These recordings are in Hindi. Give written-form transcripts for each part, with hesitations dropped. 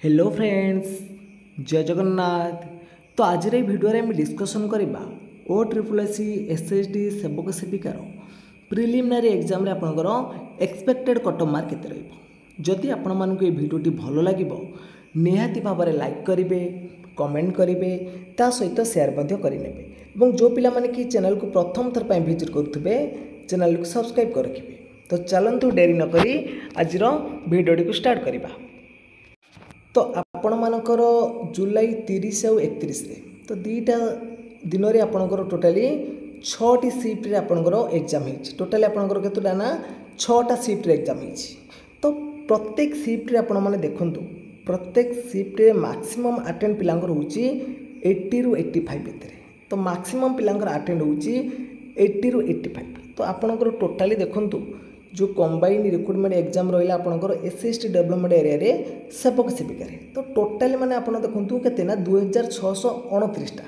हेलो फ्रेंड्स, जय जगन्नाथ। तो आज भिडियो आम डिस्कसन करवा ओ ट्रिपल एस एसएसटी सेवक सेविकार प्रिलिमिनारी एग्जाम रे आपनकर एक्सपेक्टेड कट ऑफ मार्क केते रहइबो। जदि आपण मानक ए भिडियोटी भलो लागिबो निहाती भाबरे लाइक करिवे, कमेंट करिवे, ता सहित शेयर मध्य करिनेबे एवं जो पिला माने कि चैनल को प्रथम थर पय विजिट करथुबे चैनल को सब्सक्राइब कर रखिबे। तो चलंतु देरी न करी आज भिडियोटी को स्टार्ट करिबा। तो आपण मानकर जुलाई 30 और 31 रे तो दीटा दिन में आपंकर टोटाली 6टी शिफ्ट रे आपंकर एग्जाम होती। टोटाली आपंकर केतुटा ना 6टा शिफ्ट रे एग्जाम होती। तो प्रत्येक शिफ्ट रे आपण माने देखंतु प्रत्येक शिफ्ट रे मैक्सिमम अटेंड पिलांकर होची 80 रु 85 भितर। तो मैक्सिमम पिलांकर अटेंड होची 80 रु 85। तो आपंकर टोटाली देखंतु जो कंबाइन रिक्रुटमेंट एग्जाम रहा आपंकर एसएसटी डेवलपमेंट एरिया रे सेवक सेविकार तो टोटाली माने आपण देखंतु केते ना 2629टा।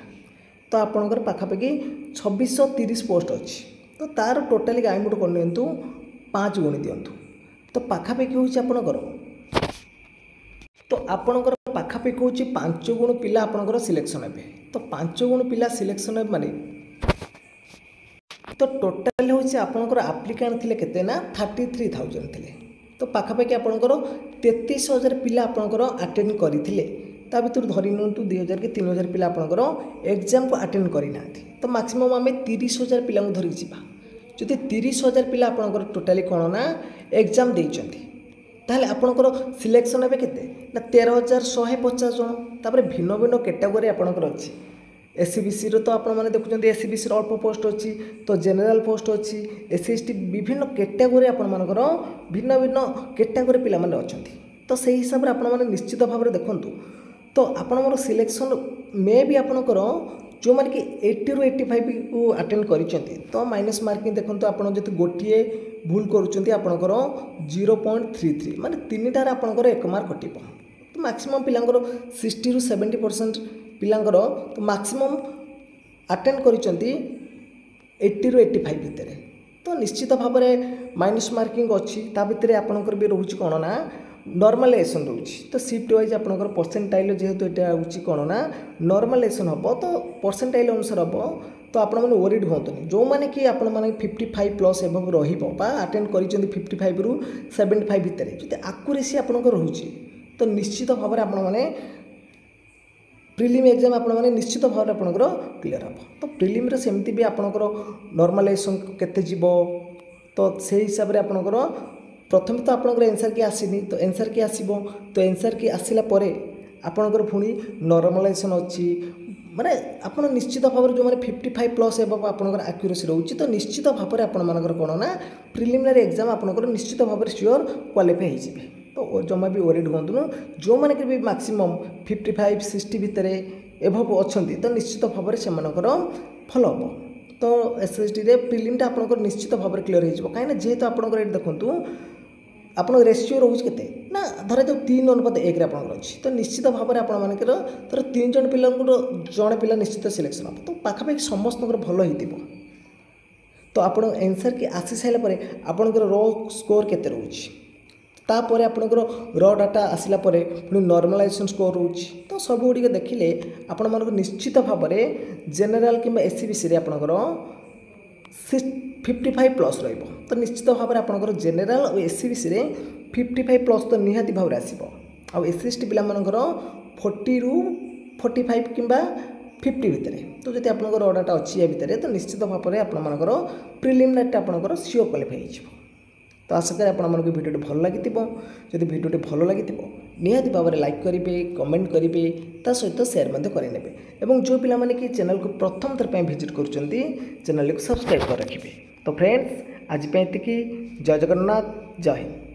तो आपंकर पाखापाखि 2630 पोस्ट अच्छी। तो तार टोटाली गाइमुट कर नियंतु 5 गुणी दियंतु। तो पाखापाखि होची आपणकर तो आपणकर पाखापाखि होची 5 गुण पिला आपणकर सिलेक्शन हेबे। तो 5 गुण पिला सिलेक्शन हेबे माने तो टोटाल हूँ आपंकर आप्लिकांट थे केते ना 33,000 थे। तो पाखापाखि आपंकर 33,000 पिला आपंकर अटेंड करते ता भर धरी नियंतु 2,000 कि 3,000 पिला आपंकर एग्जाम को अटेंड करना। तो मैक्सिमम आम 30,000 पिला धरिक जावा। जदि 30,000 पिला आपंकर टोटाली कौन ना एग्जाम देइचंती ताहले आपंकर सिलेक्शन हे केते ना 13,150 जन। तापर भिन्न भिन्न कैटेगरी आपंकर अच्छी। एससीबीसी तो आप देखुं एससीबीसी अल्प पोस्ट अच्छी। तो जनरल पोस्ट अच्छी एससीएसटी विभिन्न कैटेगरी आपर भिन्न भिन्न कैटेगरी पिला माने अच्छी। तो से हिसाब से आपण निश्चित भाव में देखूँ तो आपण सिलेक्शन मे भी आपणकर जो मैंने कि 80 रु 85 को अटेंड करिसेंती तो माइनस मार्किंग देखो आप गोटे भूल करपणकर 0.33 माने 3टार आपणकर 1 मार्क कटिब। तो मैक्सिमम पिलांकर 60 रु 70% पिलांकर तो मैक्सिमम अटेंड करिसेंती 80 रु 85 भितर। तो निश्चित भाव में माइनस मार्किंग अच्छी ता भितर आपणकर भी रोचे कौन ना नॉर्मलाइजेशन रोचे। तो शिफ्ट वाइज आपणकर परसेंटाइल जेहेतु यहाँ हूँ कौन ना नॉर्मलाइजेशन हम तो परसेंटाइल अनुसार हम। तो आपण मैंने वरीड हूँ जो मैंने कि आपण मैंने 55+ एबव रटेंड कर 55 रु 75 भितर जो आकुरेसी आपणकर रोचे तो निश्चित भाव में आपण मैंने प्रिलिम एग्जाम आपण मैंने निश्चित भाव में आपंकर क्लीयर हम। तो प्रिलिम सेमती भी आपंकर नॉर्मलाइजेशन केते जीवो तो से हिसाब से आपंकर प्रथम तो आपंकर एनसर की आसीनी तो एनसर की आसीबो। तो एनसर की आसिला परे आपंकर पुणी नॉर्मलाइजेशन अच्छी माने आप निश्चित भाव में जो मैंने 55+ एबव आपंकर आक्यूरेसी रोचे। तो निश्चित भाव में आपण मानकर कौन ना प्रिलिमिनारी एग्जाम आपंकर निश्चित भाव में श्योर क्वालिफाई हो। तो जमा भी वरीड हूँ जो मैंने भी मैक्सिमम 55-60 भितर एभव अच्छा तो निश्चित भाव में से भल हम। तो एसएसटी रे प्रिलिमटा आपंकर निश्चित भाव में क्लीयर हो कहीं जेहेतु आपंकर ये देखूँ आप रेसीओ रोचे केते ना धर जो 3:1 आपंकर अच्छी। तो निश्चित भाव में आपर धर 3 जन पिला जड़े पिला निश्चित सिलेक्शन हम। तो पाखापाखि समस्त भल हो। तो आप एनसर की आसी सारापर आपंकर रो स्कोर केते रोचे तापर आपंकर र डाटा आसला पुणी नॉर्मलाइजेशन स्कोर रोचे। तो सब गुड़िक देखिले आपण मानक निश्चित भाव में जनरल कि एससीबीसी आपंकर 55+ रहिबो। तो निश्चित भाव में आपंकर जनरल और एससीबीसी 55+ तो निहाती भाव में आसो। आ एसएसटी पिला मानकर 40 रु 45 कि 50 भितर। तो जब आपंकर र डाटा अच्छी या भितर तो निश्चित भाव में आपंकर प्रिलिमिनारी आपंकर श्योर क्वालिफाई हो। तो आशा करें आपको भिडियो भल लगी जब भिडियो भल लगी निहाती भाव में लाइक करेंगे, कमेंट करेंगे, ता सहित शेयर करेंगे एवं जो पिला माने कि चैनल को प्रथम थर पर विजिट करुँच चैनल को सब्सक्राइब कर रखिए। तो फ्रेंड्स आज पे जय जगन्नाथ, जय हिंद।